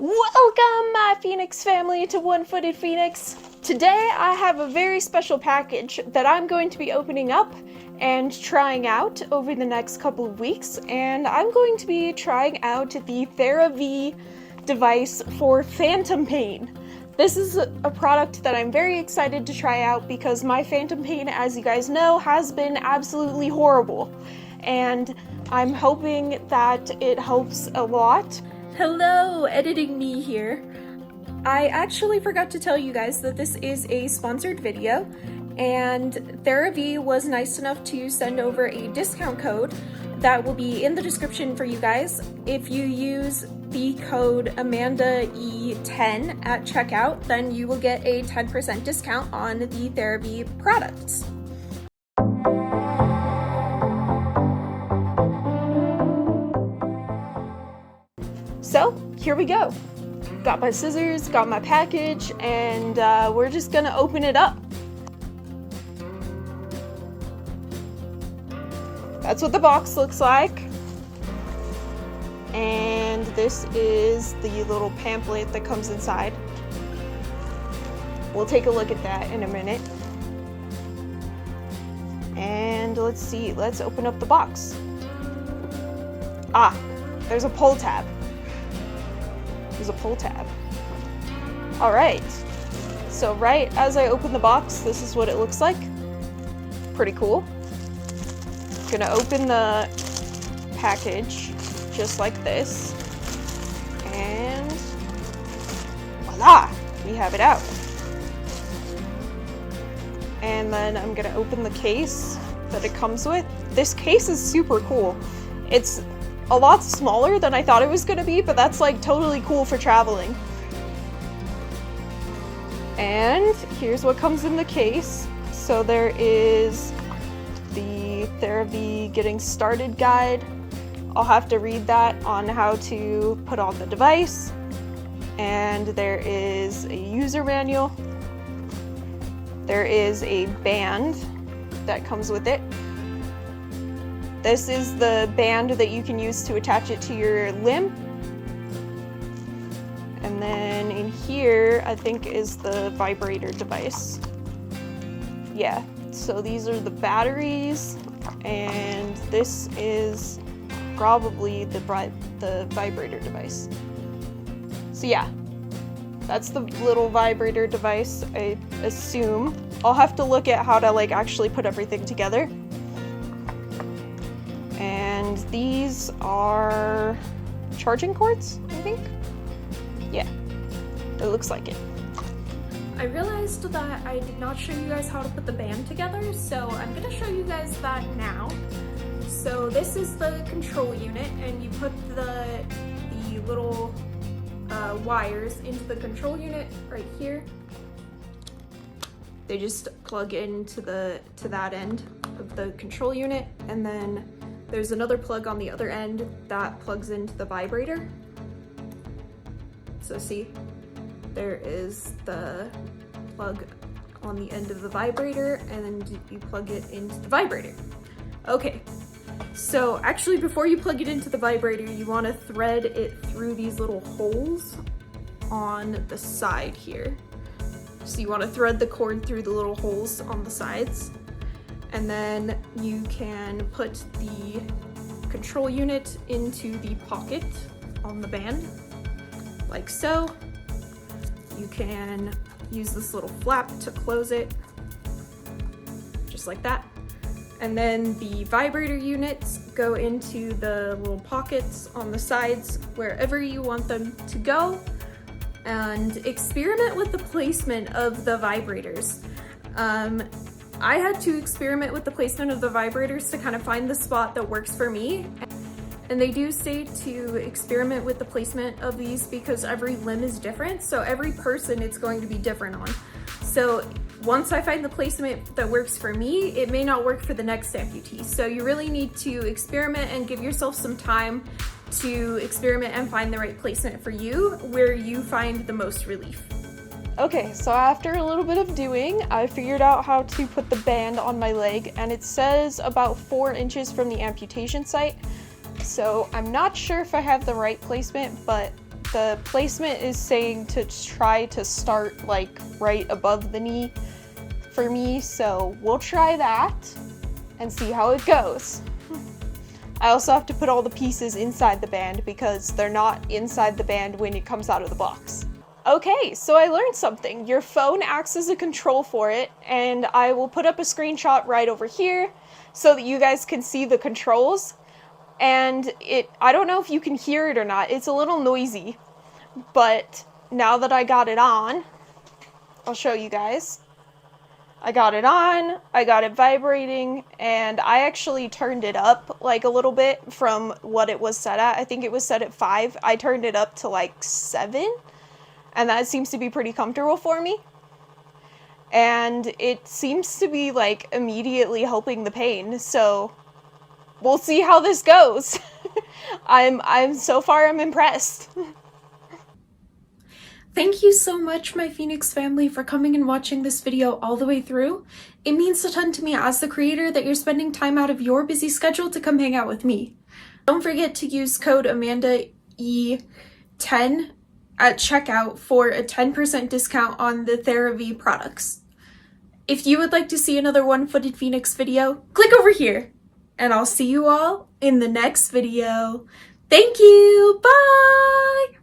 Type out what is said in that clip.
Welcome, my Phoenix family, to One-Footed Phoenix. Today I have a very special package that I'm going to be opening up and trying out over the next couple of weeks, and I'm going to be trying out the Thera V device for phantom pain. This is a product that I'm very excited to try out because my phantom pain, as you guys know, has been absolutely horrible, and I'm hoping that it helps a lot. Hello, editing me here. I actually forgot to tell you guys that this is a sponsored video, and Thera V was nice enough to send over a discount code that will be in the description for you guys. If you use the code AmandaE10 at checkout, then you will get a 10% discount on the Thera V products. So, here we go. Got my scissors, got my package, and we're just gonna open it up. That's what the box looks like. And this is the little pamphlet that comes inside. We'll take a look at that in a minute. And let's see, let's open up the box. Ah, there's a pull tab. There's a pull tab. All right, so right as I open the box, this is what it looks like. Pretty cool. Gonna open the package just like this, and voila, we have it out. And then I'm gonna open the case that it comes with. This case is super cool. It's a lot smaller than I thought it was gonna be, but that's like totally cool for traveling. And here's what comes in the case. So there is the Thera V Getting Started guide. I'll have to read that on how to put on the device. And there is a user manual. There is a band that comes with it. This is the band that you can use to attach it to your limb. And then in here, I think, is the vibrator device. Yeah, so these are the batteries, and this is probably the vibrator device. So yeah, that's the little vibrator device, I assume. I'll have to look at how to like actually put everything together. And these are charging cords, I think? Yeah, it looks like it. I realized that I did not show you guys how to put the band together, so I'm gonna show you guys that now. So this is the control unit, and you put the little wires into the control unit right here. They just plug into that end of the control unit, and then there's another plug on the other end that plugs into the vibrator. So see, there is the plug on the end of the vibrator, and then you plug it into the vibrator. Okay, so actually before you plug it into the vibrator, you want to thread it through these little holes on the side here. So you want to thread the cord through the little holes on the sides. And then you can put the control unit into the pocket on the band, like so. You can use this little flap to close it, just like that. And then the vibrator units go into the little pockets on the sides, wherever you want them to go. And experiment with the placement of the vibrators. I had to experiment with the placement of the vibrators to kind of find the spot that works for me. And they do say to experiment with the placement of these because every limb is different. So every person it's going to be different on. So once I find the placement that works for me, it may not work for the next amputee. So you really need to experiment and give yourself some time to experiment and find the right placement for you, where you find the most relief. Okay, so after a little bit of doing, I figured out how to put the band on my leg, and it says about 4 inches from the amputation site. So I'm not sure if I have the right placement, but the placement is saying to try to start like right above the knee for me, so we'll try that and see how it goes. I also have to put all the pieces inside the band because they're not inside the band when it comes out of the box. Okay, so I learned something. Your phone acts as a control for it, and I will put up a screenshot right over here so that you guys can see the controls. And I don't know if you can hear it or not, it's a little noisy, but now that I got it on, I'll show you guys. I got it on, I got it vibrating, and I actually turned it up like a little bit from what it was set at. I think it was set at 5. I turned it up to like 7, and that seems to be pretty comfortable for me. And it seems to be like immediately helping the pain, so we'll see how this goes. So far I'm impressed. Thank you so much, my Phoenix family, for coming and watching this video all the way through. It means a ton to me as the creator that you're spending time out of your busy schedule to come hang out with me. Don't forget to use code AmandaE10 at checkout for a 10% discount on the Thera V products. If you would like to see another One-Footed Phoenix video, click over here, and I'll see you all in the next video. Thank you, bye!